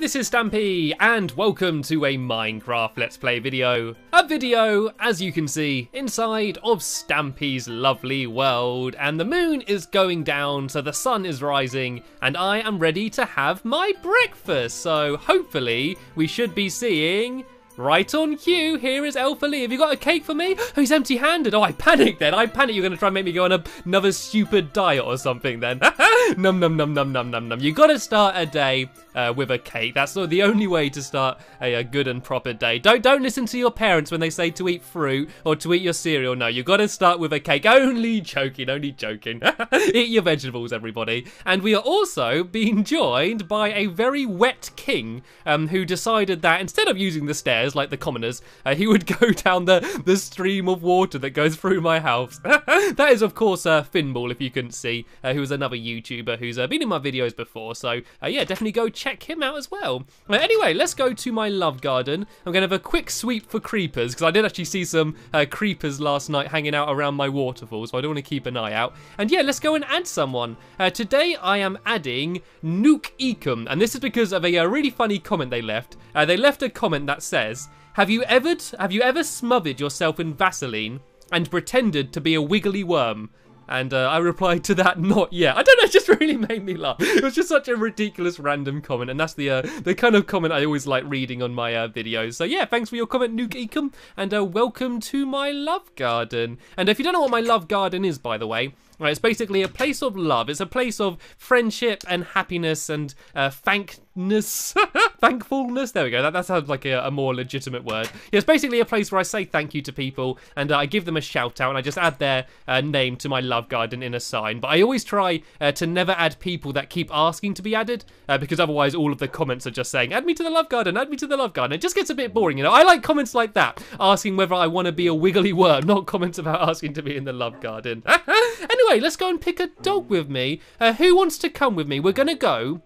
this is Stampy, and welcome to a Minecraft Let's Play video. A video, as you can see, inside of Stampy's lovely world, and the moon is going down, so the sun is rising, and I am ready to have my breakfast. So hopefully we should be seeing... right on cue, here is Alpha Lee. Have you got a cake for me? Oh, he's empty-handed. Oh, I panicked then. I panicked you're going to try and make me go on another stupid diet or something then. Num, num, num, num, num, num, num. You got to start a day with a cake. That's sort of the only way to start a good and proper day. Don't listen to your parents when they say to eat fruit or to eat your cereal. No, you got to start with a cake. Only joking, only joking. Eat your vegetables, everybody. And we are also being joined by a very wet king who decided that instead of using the stairs, like the commoners, he would go down the stream of water that goes through my house. That is, of course, Finball, if you couldn't see, who is another YouTuber who's been in my videos before. So, yeah, definitely go check him out as well. Anyway, let's go to my love garden. I'm going to have a quick sweep for creepers, because I did actually see some creepers last night hanging out around my waterfall, so I don't want to keep an eye out. And yeah, let's go and add someone. Today, I am adding Nuke Ecom, and this is because of a really funny comment they left. They left a comment that says, Have you ever smothered yourself in Vaseline and pretended to be a wiggly worm? And I replied to that, not yet. I don't know, it just really made me laugh. It was just such a ridiculous random comment, and that's the kind of comment I always like reading on my videos. So yeah, thanks for your comment, Nuke Ecom, and welcome to my love garden. And if you don't know what my love garden is, by the way, right, it's basically a place of love. It's a place of friendship and happiness and thankfulness. There we go. That sounds like a more legitimate word. Yeah, it's basically a place where I say thank you to people and I give them a shout out and I just add their name to my love garden in a sign. But I always try to never add people that keep asking to be added because otherwise all of the comments are just saying, add me to the love garden, add me to the love garden. It just gets a bit boring, you know. I like comments like that, asking whether I want to be a wiggly worm, not comments about asking to be in the love garden. Anyway, let's go and pick a dog with me. Who wants to come with me? We're going to go...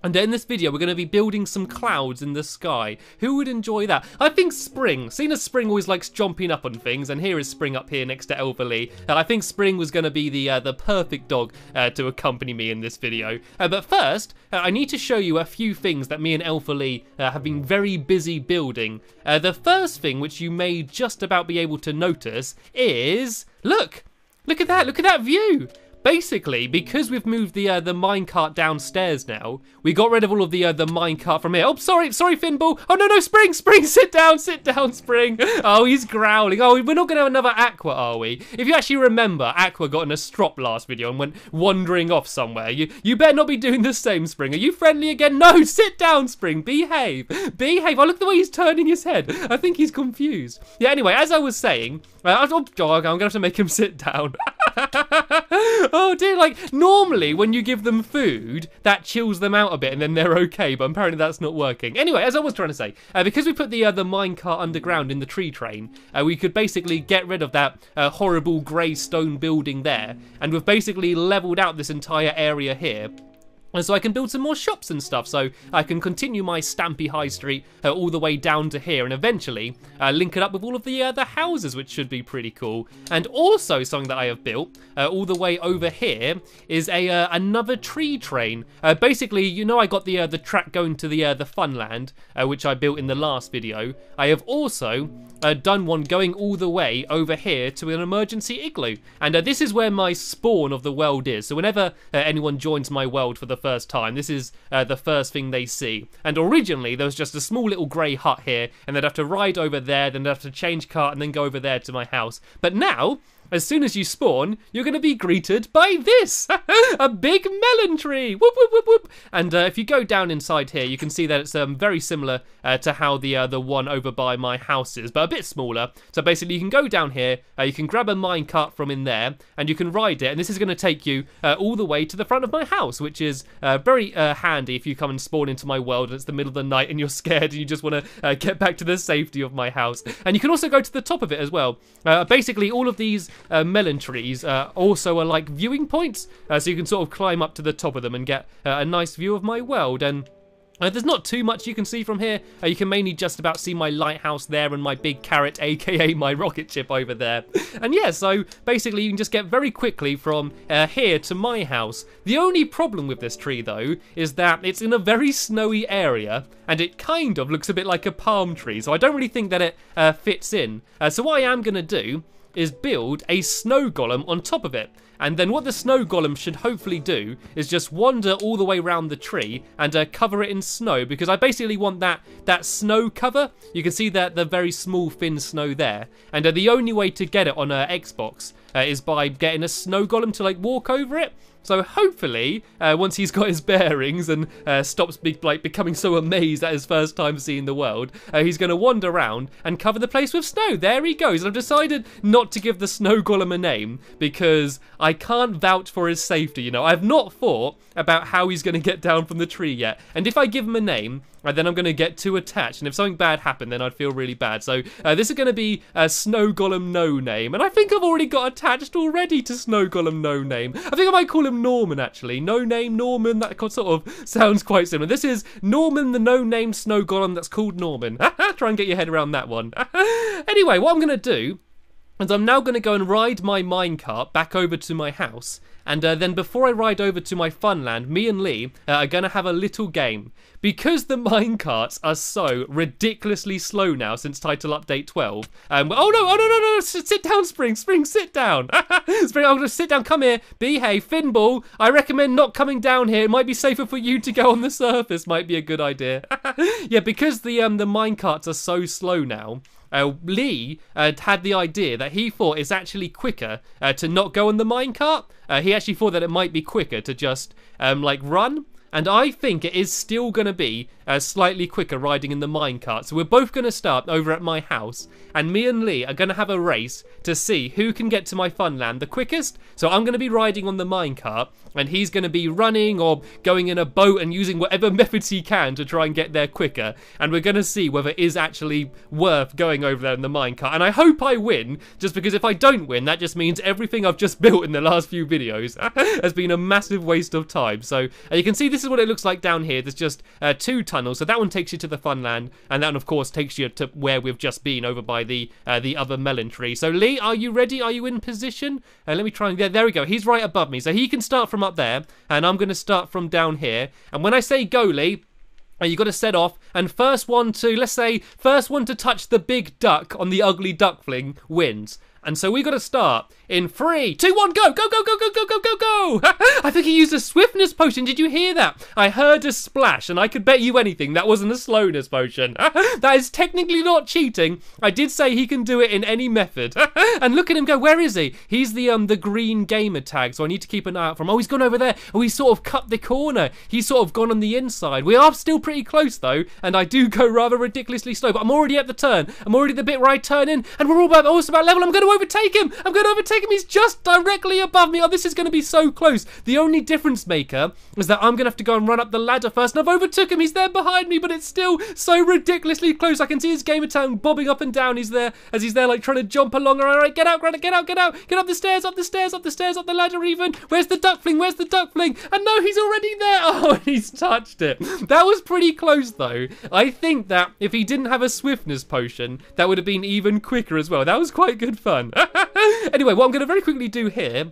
and in this video, we're going to be building some clouds in the sky. Who would enjoy that? I think Spring. Seeing as Spring always likes jumping up on things, and here is Spring up here next to Elverly. I think Spring was going to be the perfect dog to accompany me in this video. But first, I need to show you a few things that me and Elverly have been very busy building. The first thing, which you may just about be able to notice, is... Look! Look at that view! Basically, because we've moved the minecart downstairs now, we got rid of all of the minecart from here. Oh, sorry, Finball. Oh, no, Spring, sit down, Spring. Oh, he's growling. Oh, we're not going to have another Aqua, are we? If you actually remember, Aqua got in a strop last video and went wandering off somewhere. You better not be doing the same, Spring. Are you friendly again? No, sit down, Spring. Behave. Oh, look at the way he's turning his head. I think he's confused. Yeah, anyway, as I was saying, I'm going to have to make him sit down. Oh dear, like, normally when you give them food, that chills them out a bit and then they're okay, but apparently that's not working. Anyway, as I was trying to say, because we put the minecart underground in the tree train, we could basically get rid of that horrible grey stone building there, and we've basically leveled out this entire area here. And so I can build some more shops and stuff, so I can continue my Stampy High Street all the way down to here, and eventually link it up with all of the houses, which should be pretty cool. And also something that I have built all the way over here is another tree train. Basically, you know, I got the track going to the Funland, which I built in the last video. I have also done one going all the way over here to an emergency igloo, and this is where my spawn of the world is. So whenever anyone joins my world for the first time, this is the first thing they see. And originally there was just a small little grey hut here, and they'd have to ride over there, then they'd have to change cart and then go over there to my house. But now, as soon as you spawn, you're going to be greeted by this! A big melon tree! Whoop, whoop, whoop, whoop! And if you go down inside here, you can see that it's very similar to how the one over by my house is, but a bit smaller. So basically, you can go down here, you can grab a minecart from in there, and you can ride it, and this is going to take you all the way to the front of my house, which is very handy if you come and spawn into my world and it's the middle of the night and you're scared and you just want to get back to the safety of my house. And you can also go to the top of it as well. Basically, all of these melon trees also are like viewing points, so you can sort of climb up to the top of them and get a nice view of my world. And There's not too much you can see from here. You can mainly just about see my lighthouse there and my big carrot, aka my rocket ship over there. And yeah, so basically you can just get very quickly from here to my house. The only problem with this tree though is that it's in a very snowy area and it kind of looks a bit like a palm tree. So I don't really think that it fits in. So what I am going to do is build a snow golem on top of it. And then what the snow golem should hopefully do is just wander all the way around the tree and cover it in snow, because I basically want that snow cover. You can see that the very small thin snow there. And the only way to get it on Xbox is by getting a snow golem to like walk over it. So hopefully, once he's got his bearings and stops becoming so amazed at his first time seeing the world, he's going to wander around and cover the place with snow. There he goes. And I've decided not to give the snow golem a name because I can't vouch for his safety. You know, I've not thought about how he's going to get down from the tree yet. And if I give him a name, then I'm going to get too attached. And if something bad happened, then I'd feel really bad. So this is going to be Snow Golem No Name. And I think I've already got attached already to Snow Golem No Name. I think I might call him Norman, actually. No Name, Norman. That sort of sounds quite similar. This is Norman, the no-name Snow Golem that's called Norman. Try and get your head around that one. Anyway, what I'm going to do is I'm now going to go and ride my minecart back over to my house. And then before I ride over to my funland, me and Lee are going to have a little game. Because the minecarts are so ridiculously slow now since Title Update 12. Oh no, sit down, Spring, sit down. Spring, I'm going to sit down, come here, behave, Finball. I recommend not coming down here. It might be safer for you to go on the surface, might be a good idea. Yeah, because the minecarts are so slow now, Lee had the idea that he thought it's actually quicker to not go on the minecart. He actually thought that it might be quicker to just like run. And I think it is still going to be slightly quicker riding in the minecart. So we're both going to start over at my house. And me and Lee are going to have a race to see who can get to my funland the quickest. So I'm going to be riding on the minecart. And he's going to be running or going in a boat and using whatever methods he can to try and get there quicker. And we're going to see whether it is actually worth going over there in the minecart. And I hope I win, just because if I don't win, that just means everything I've just built in the last few videos has been a massive waste of time. So you can see this is what it looks like down here. There's just 2 tunnels. So that one takes you to the funland. And that one, of course, takes you to where we've just been over by the other melon tree. So Lee, are you ready? Are you in position? Let me try and... there we go. He's right above me. So he can start from up there, and I'm going to start from down here. And when I say go, Lee, you got to set off, and first one to touch the big duck on the ugly duckling wins. And so we got to start in 3, 2, 1, go, go, go, go, go, go, go, go, go. I think he used a swiftness potion. Did you hear that? I heard a splash, and I could bet you anything that wasn't a slowness potion. That is technically not cheating. I did say he can do it in any method. And look at him go. Where is he? He's the green gamer tag, so I need to keep an eye out for him. Oh, he's gone over there. Oh, he's sort of cut the corner. He's sort of gone on the inside. We are still pretty close, though, and I do go rather ridiculously slow, but I'm already at the turn. I'm already at the bit where I turn in, and we're all almost about level. I'm going to overtake him. He's just directly above me. Oh, this is going to be so close. The only difference maker is that I'm going to have to go and run up the ladder first, and I've overtook him. He's there behind me, but it's still so ridiculously close. I can see his gamer tag bobbing up and down. He's there like trying to jump along. All right, get out, get up the stairs, up the ladder even. Where's the duckling? And no, he's already there. Oh, he's touched it. That was pretty close though. I think that if he didn't have a swiftness potion, that would have been even quicker as well. That was quite good fun. Anyway, what I'm going to very quickly do here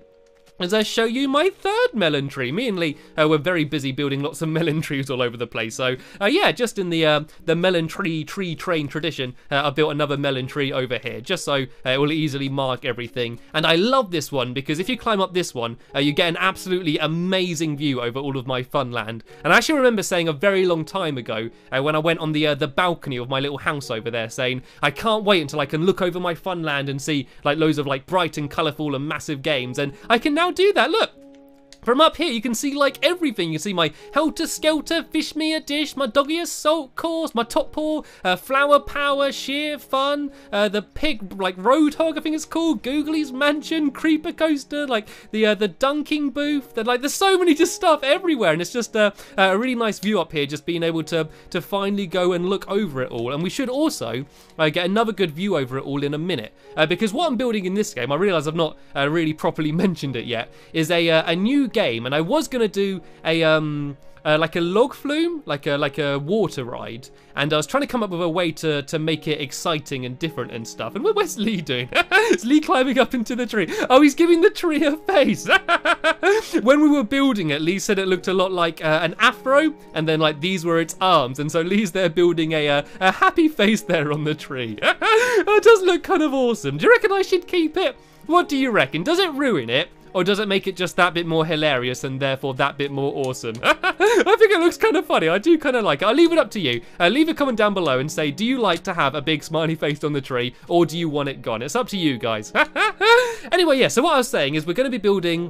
as I show you my 3rd melon tree. Me and Lee were very busy building lots of melon trees all over the place. So yeah, just in the melon tree train tradition, I built another melon tree over here, just so it will easily mark everything. And I love this one because if you climb up this one, you get an absolutely amazing view over all of my fun land. And I actually remember saying a very long time ago when I went on the balcony of my little house over there, saying I can't wait until I can look over my fun land and see like loads of like bright and colourful and massive games. And I can now do that. Look. From up here, you can see like everything. You can see my Helter Skelter, Fish Me a Dish, my Doggy Assault Course, my Top Paw, Flower Power, Sheer Fun, the Pig, like Roadhog, I think it's called, Googly's Mansion, Creeper Coaster, like the dunking booth. There's so many just stuff everywhere, and it's just a really nice view up here, just being able to finally go and look over it all. And we should also get another good view over it all in a minute, because what I'm building in this game, I realise I've not really properly mentioned it yet, is a new game, and I was going to do like a log flume, like a water ride, and I was trying to come up with a way to make it exciting and different and stuff. And where's Lee doing? Is Lee climbing up into the tree? Oh, he's giving the tree a face. When we were building it, Lee said it looked a lot like an afro, and then like these were its arms, and so Lee's there building a happy face there on the tree. It does look kind of awesome. Do you reckon I should keep it? What do you reckon? Does it ruin it? Or does it make it just that bit more hilarious and therefore that bit more awesome? I think it looks kind of funny. I do kind of like it. I'll leave it up to you. Leave a comment down below and say, do you like to have a big smiley face on the tree, or do you want it gone? It's up to you guys. Anyway, yeah, so what I was saying is we're going to be building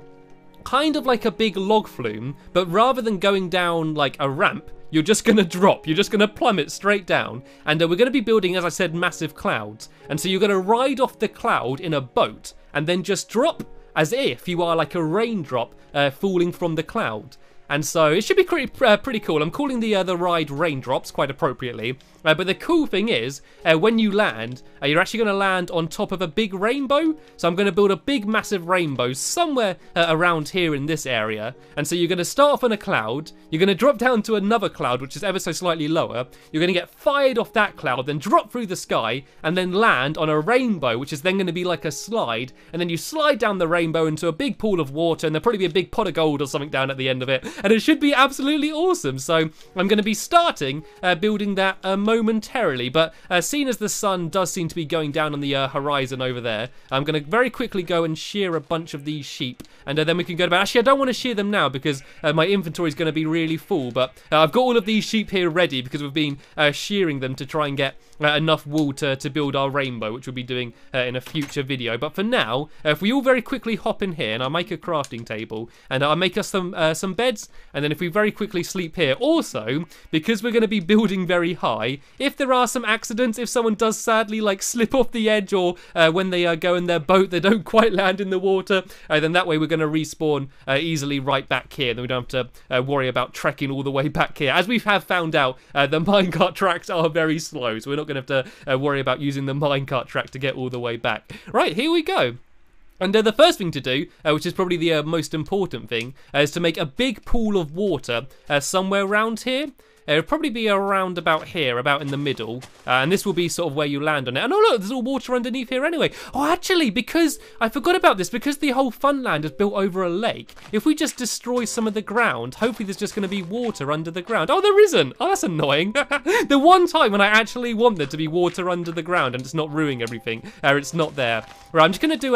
kind of like a big log flume, but rather than going down like a ramp, you're just going to drop. You're just going to plummet straight down. And we're going to be building, as I said, massive clouds. And so you're going to ride off the cloud in a boat and then just drop as if you are like a raindrop falling from the cloud. And so it should be pretty cool. I'm calling the ride Raindrops quite appropriately. But the cool thing is, when you land, you're actually going to land on top of a big rainbow. So I'm going to build a big, massive rainbow somewhere around here in this area. And so you're going to start off on a cloud. You're going to drop down to another cloud, which is ever so slightly lower. You're going to get fired off that cloud, then drop through the sky, and then land on a rainbow, which is then going to be like a slide. And then you slide down the rainbow into a big pool of water, and there'll probably be a big pot of gold or something down at the end of it. And it should be absolutely awesome. So I'm going to be starting building that momentarily, but seeing as the sun does seem to be going down on the horizon over there, I'm going to very quickly go and shear a bunch of these sheep, and then we can go about. Actually, I don't want to shear them now because my inventory is going to be really full, but I've got all of these sheep here ready because we've been shearing them to try and get enough wool to build our rainbow, which we'll be doing in a future video. But for now, if we all very quickly hop in here, and I'll make a crafting table, and I'll make us some beds, and then if we very quickly sleep here. Also, because we're going to be building very high, if there are some accidents, if someone does sadly like slip off the edge, or when they go in their boat they don't quite land in the water, then that way we're going to respawn easily right back here. Then we don't have to worry about trekking all the way back here. As we have found out, the minecart tracks are very slow, so we're not going to have to worry about using the minecart track to get all the way back. Right, here we go. And the first thing to do, which is probably the most important thing, is to make a big pool of water somewhere around here. It'll probably be around about here, about in the middle, and this will be sort of where you land on it. And oh look, there's all water underneath here anyway. Oh, actually, because I forgot about this, because the whole Funland is built over a lake, if we just destroy some of the ground, hopefully there's just going to be water under the ground. Oh, there isn't. Oh, that's annoying. The one time when I actually want there to be water under the ground and it's not ruining everything, it's not there. Right, I'm just going to do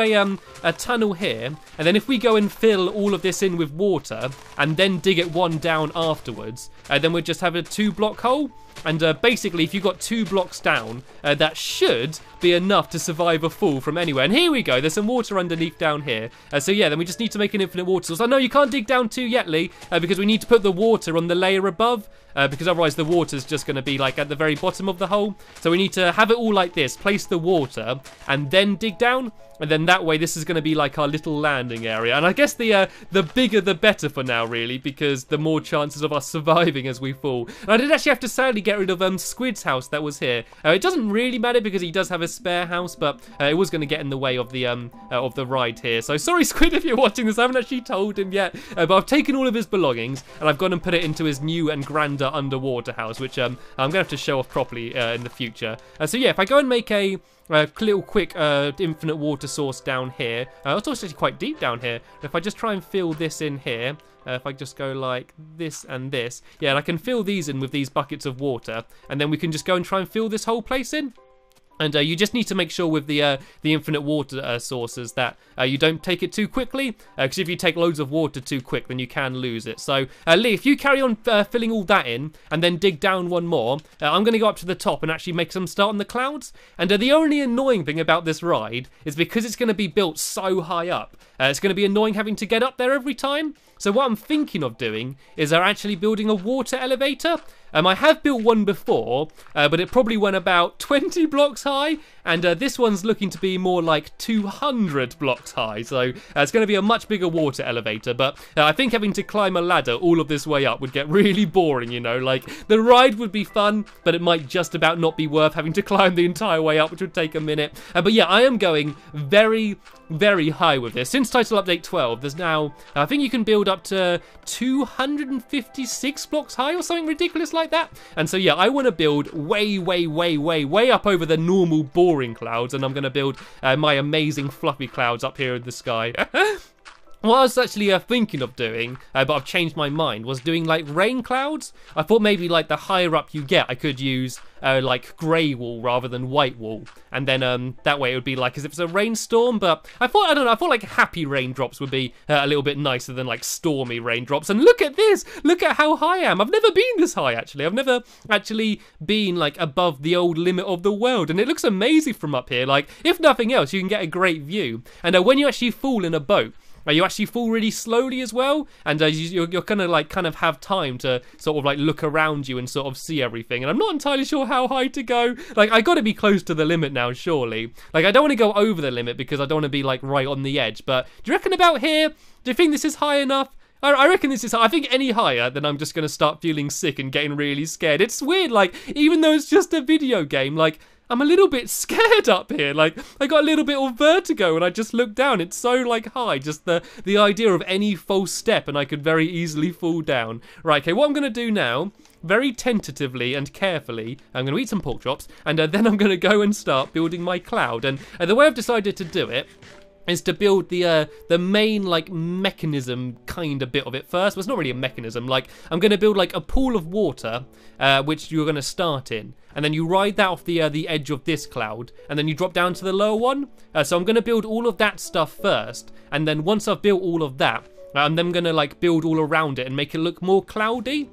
a tunnel here, and then if we go and fill all of this in with water, and then dig it one down afterwards, then we'll just have a 2-block hole. And basically, if you've got 2 blocks down, that should be enough to survive a fall from anywhere. And here we go. There's some water underneath down here. So yeah, then we just need to make an infinite water source. I know you can't dig down too yet, Lee, because we need to put the water on the layer above, because otherwise the water's just going to be like at the very bottom of the hole. So we need to have it all like this. Place the water and then dig down. And then that way, this is going to be like our little landing area. And I guess the bigger the better for now, really, because the more chances of us surviving as we fall. And I did actually have to sadly get rid of Squid's house that was here. It doesn't really matter because he does have a spare house, but it was going to get in the way of the ride here. So sorry, Squid, if you're watching this. I haven't actually told him yet, but I've taken all of his belongings and I've gone and put it into his new and grander underwater house, which I'm going to have to show off properly in the future. So yeah, if I go and make a little quick infinite water source down here. It's actually quite deep down here. If I just try and fill this in here, if I just go like this and this, yeah, and I can fill these in with these buckets of water, and then we can just go and try and fill this whole place in. And you just need to make sure with the infinite water sources that you don't take it too quickly, because if you take loads of water too quick, then you can lose it. So, Lee, if you carry on filling all that in and then dig down one more, I'm going to go up to the top and actually make some start on the clouds. And the only annoying thing about this ride is because it's going to be built so high up, it's going to be annoying having to get up there every time. So what I'm thinking of doing is actually building a water elevator. I have built one before, but it probably went about 20 blocks high, and this one's looking to be more like 200 blocks high, so it's going to be a much bigger water elevator, but I think having to climb a ladder all of this way up would get really boring, you know, like the ride would be fun, but it might just about not be worth having to climb the entire way up, which would take a minute. But yeah, I am going very, very high with this. Since Title Update 12, there's now, I think you can build build up to 256 blocks high or something ridiculous like that. And so, yeah, I want to build way, way, way, way, way up over the normal boring clouds. And I'm going to build my amazing fluffy clouds up here in the sky. What I was actually thinking of doing, but I've changed my mind, was doing like rain clouds. I thought maybe like the higher up you get, I could use like grey wool rather than white wool. And then that way it would be like as if it's a rainstorm. But I thought like happy raindrops would be a little bit nicer than like stormy raindrops. And look at this, look at how high I am. I've never been this high actually. I've never actually been like above the old limit of the world. And it looks amazing from up here. Like if nothing else, you can get a great view. And when you actually fall in a boat, you actually fall really slowly as well, and you're gonna like kind of have time to sort of like look around you and sort of see everything. And I'm not entirely sure how high to go. Like I got to be close to the limit now, surely. Like I don't want to go over the limit because I don't want to be like right on the edge. But do you reckon about here? Do you think this is high enough? I reckon this is high. I think any higher, then I'm just gonna start feeling sick and getting really scared. It's weird, like even though it's just a video game, like I'm a little bit scared up here. Like I got a little bit of vertigo when I just looked down. It's so like high, just the idea of any false step and I could very easily fall down. Right, okay, what I'm gonna do now, very tentatively and carefully, I'm gonna eat some pork chops, and then I'm gonna go and start building my cloud. And the way I've decided to do it is to build the main like mechanism kind of bit of it first. Well, it's not really a mechanism. Like I'm going to build like a pool of water, which you're going to start in, and then you ride that off the edge of this cloud, and then you drop down to the lower one. So I'm going to build all of that stuff first, and then once I've built all of that, I'm then going to like build all around it and make it look more cloudy.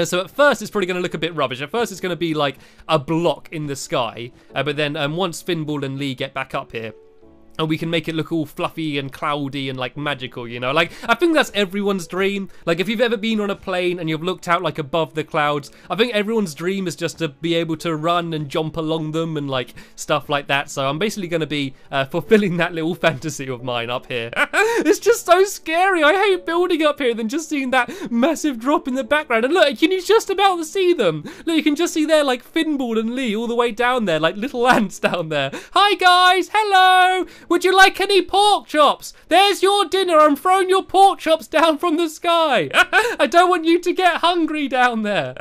So at first it's probably going to look a bit rubbish. At first it's going to be like a block in the sky, but then once Finball and Lee get back up here, and we can make it look all fluffy and cloudy and like magical, you know? Like, I think that's everyone's dream. Like, if you've ever been on a plane and you've looked out like above the clouds, I think everyone's dream is just to be able to run and jump along them and like stuff like that. So I'm basically going to be fulfilling that little fantasy of mine up here. It's just so scary. I hate building up here than just seeing that massive drop in the background. And look, can you just about see them? Look, you can just see there like Finball and Lee all the way down there, like little ants down there. Hi guys, hello. Would you like any pork chops? There's your dinner. I'm throwing your pork chops down from the sky. I don't want you to get hungry down there.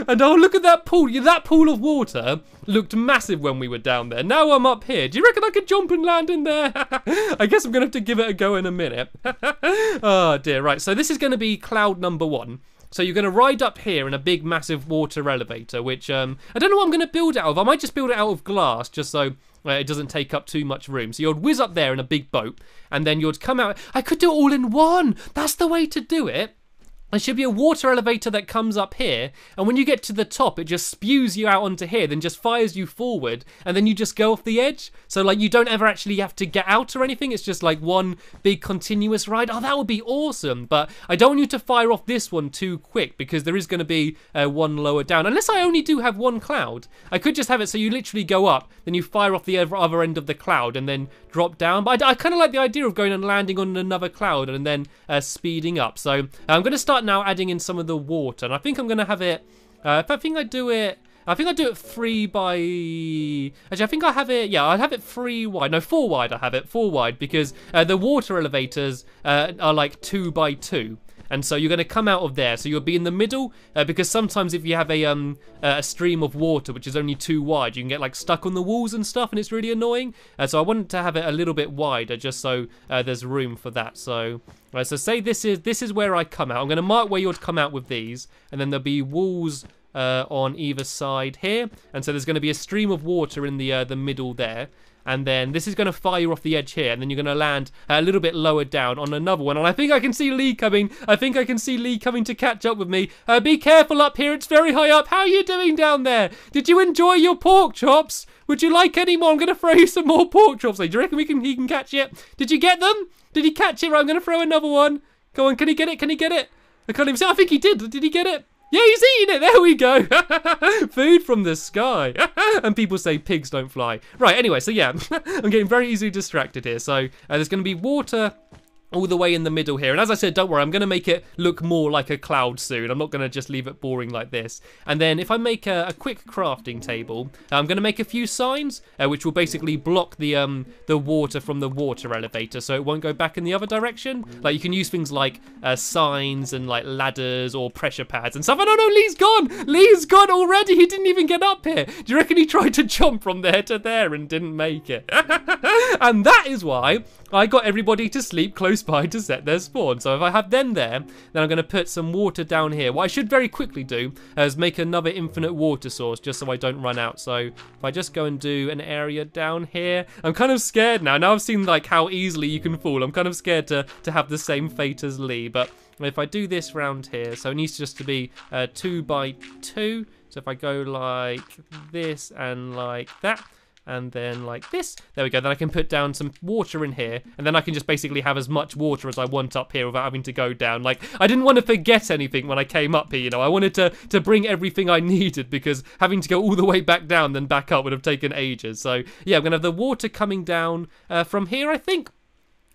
And oh, look at that pool. That pool of water looked massive when we were down there. Now I'm up here. Do you reckon I could jump and land in there? I guess I'm going to have to give it a go in a minute. Oh dear. Right, so this is going to be cloud number 1. So you're going to ride up here in a big, massive water elevator, which I don't know what I'm going to build it out of. I might just build it out of glass, just so it doesn't take up too much room. So you'd whiz up there in a big boat, and then you'd come out. I could do it all in one. That's the way to do it. There should be a water elevator that comes up here, and when you get to the top, it just spews you out onto here, then just fires you forward, and then you just go off the edge. So like you don't ever actually have to get out or anything. It's just like one big continuous ride. Oh, that would be awesome. But I don't want you to fire off this one too quick, because there is going to be one lower down. Unless I only do have one cloud. I could just have it so you literally go up, then you fire off the other end of the cloud and then drop down. But I kind of like the idea of going and landing on another cloud and then speeding up. So I'm going to start now adding in some of the water, and I think I'm going to have it, I think I do it 3 by, actually I think I have it, yeah, I have it 3 wide, no 4 wide, I have it 4 wide, because the water elevators are like 2 by 2. And so you're going to come out of there, so you'll be in the middle, because sometimes if you have a stream of water which is only 2 wide, you can get like stuck on the walls and stuff, and it's really annoying. So I wanted to have it a little bit wider, just so there's room for that. So so say this is where I come out. I'm going to mark where you'd come out with these, and then there'll be walls on either side here, and so there's going to be a stream of water in the middle there. And then this is going to fire off the edge here, and then you're going to land a little bit lower down on another one. And I think I can see Lee coming. I think I can see Lee coming to catch up with me. Be careful up here. It's very high up. How are you doing down there? Did you enjoy your pork chops? Would you like any more? I'm going to throw you some more pork chops. Do you reckon he can catch it? Did you get them? Did he catch it? Right, I'm going to throw another one. Go on, can he get it? Can he get it? I can't even see. I think he did. Did he get it? Yeah, he's eating it. There we go. Food from the sky. And people say pigs don't fly. Right, anyway, so yeah, I'm getting very easily distracted here. So there's going to be water all the way in the middle here. And as I said, don't worry, I'm going to make it look more like a cloud soon. I'm not going to just leave it boring like this. And then if I make a quick crafting table, I'm going to make a few signs, which will basically block the water from the water elevator, so it won't go back in the other direction. Like, you can use things like signs and like ladders or pressure pads and stuff. I don't know, Lee's gone! Lee's gone already! He didn't even get up here! Do you reckon he tried to jump from there to there and didn't make it? And that is why I got everybody to sleep close by to set their spawn. So if I have them there, then I'm going to put some water down here. What I should very quickly do is make another infinite water source just so I don't run out. So if I just go and do an area down here, I'm kind of scared now. Now I've seen like how easily you can fall. I'm kind of scared to have the same fate as Lee. But if I do this round here, so it needs just to be 2 by 2. So if I go like this and like that, and then like this, there we go. Then I can put down some water in here, and then I can just basically have as much water as I want up here without having to go down. Like, I didn't want to forget anything when I came up here, you know. I wanted to bring everything I needed, because having to go all the way back down then back up would have taken ages. So yeah, I'm gonna have the water coming down from here, I think.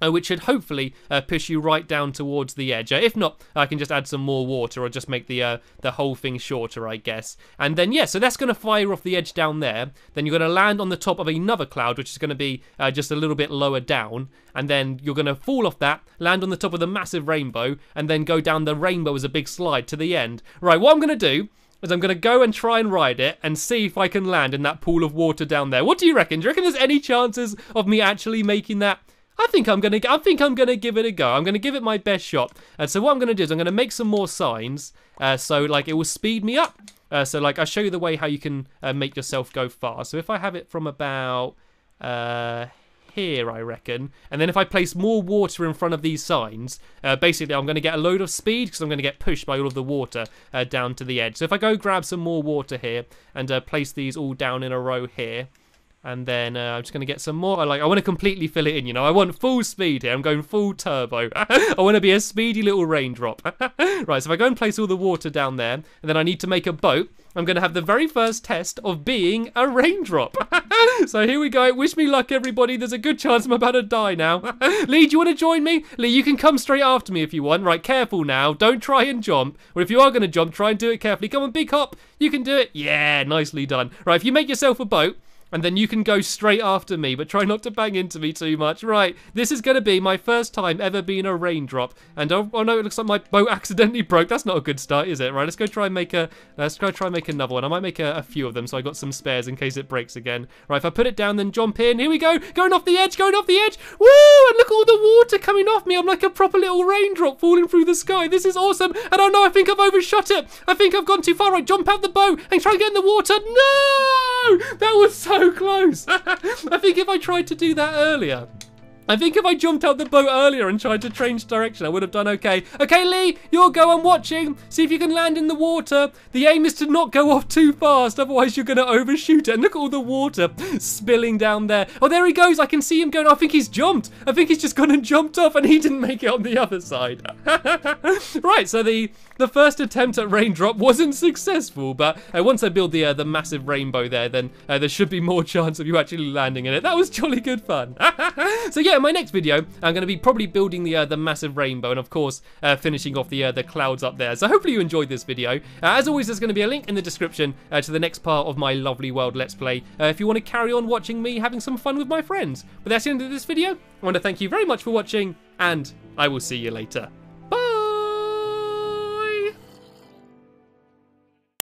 Which should hopefully push you right down towards the edge. If not, I can just add some more water or just make the whole thing shorter, I guess. And then, yeah, so that's going to fire off the edge down there. Then you're going to land on the top of another cloud, which is going to be just a little bit lower down. And then you're going to fall off that, land on the top of the massive rainbow, and then go down the rainbow as a big slide to the end. Right, what I'm going to do is I'm going to go and try and ride it and see if I can land in that pool of water down there. What do you reckon? Do you reckon there's any chances of me actually making that? I think I'm gonna give it a go. I'm gonna give it my best shot. And so what I'm gonna do is I'm gonna make some more signs. So like it will speed me up. So like I'll show you the way how you can make yourself go fast. So if I have it from about here, I reckon, and then if I place more water in front of these signs, basically I'm gonna get a load of speed because I'm gonna get pushed by all of the water down to the edge. So if I go grab some more water here and place these all down in a row here. And then I'm just going to get some more. I want to completely fill it in, you know. I want full speed here. I'm going full turbo. I want to be a speedy little raindrop. Right, so if I go and place all the water down there, and then I need to make a boat, I'm going to have the very first test of being a raindrop. So here we go. Wish me luck, everybody. There's a good chance I'm about to die now. Lee, do you want to join me? Lee, you can come straight after me if you want. Right, careful now. Don't try and jump. Or if you are going to jump, try and do it carefully. Come on, big hop. You can do it. Yeah, nicely done. Right, if you make yourself a boat, and then you can go straight after me, but try not to bang into me too much. Right, this is going to be my first time ever being a raindrop. And oh no, it looks like my boat accidentally broke. That's not a good start, is it? Right, let's go try and make another one. I might make a few of them, so I got some spares in case it breaks again. Right, if I put it down, then jump in. Here we go, going off the edge, going off the edge. Woo! And look at all the water coming off me. I'm like a proper little raindrop falling through the sky. This is awesome. And oh no, I think I've overshot it. I think I've gone too far. Right, jump out the boat and try and get in the water. No! That was so close. I think if I tried to do that earlier, I think if I jumped out the boat earlier and tried to change direction, I would have done okay. Okay, Lee, you'll go. I'm watching. See if you can land in the water. The aim is to not go off too fast, otherwise you're going to overshoot it. And look at all the water spilling down there. Oh, there he goes. I can see him going. I think he's jumped. I think he's just gone and jumped off, and he didn't make it on the other side. Right, so the first attempt at raindrop wasn't successful, but once I build the massive rainbow there, then there should be more chance of you actually landing in it. That was jolly good fun. So yeah, in my next video, I'm going to be probably building the massive rainbow, and of course finishing off the clouds up there. So hopefully you enjoyed this video. As always, there's going to be a link in the description to the next part of my lovely world Let's Play if you want to carry on watching me having some fun with my friends. But that's the end of this video. I want to thank you very much for watching, and I will see you later.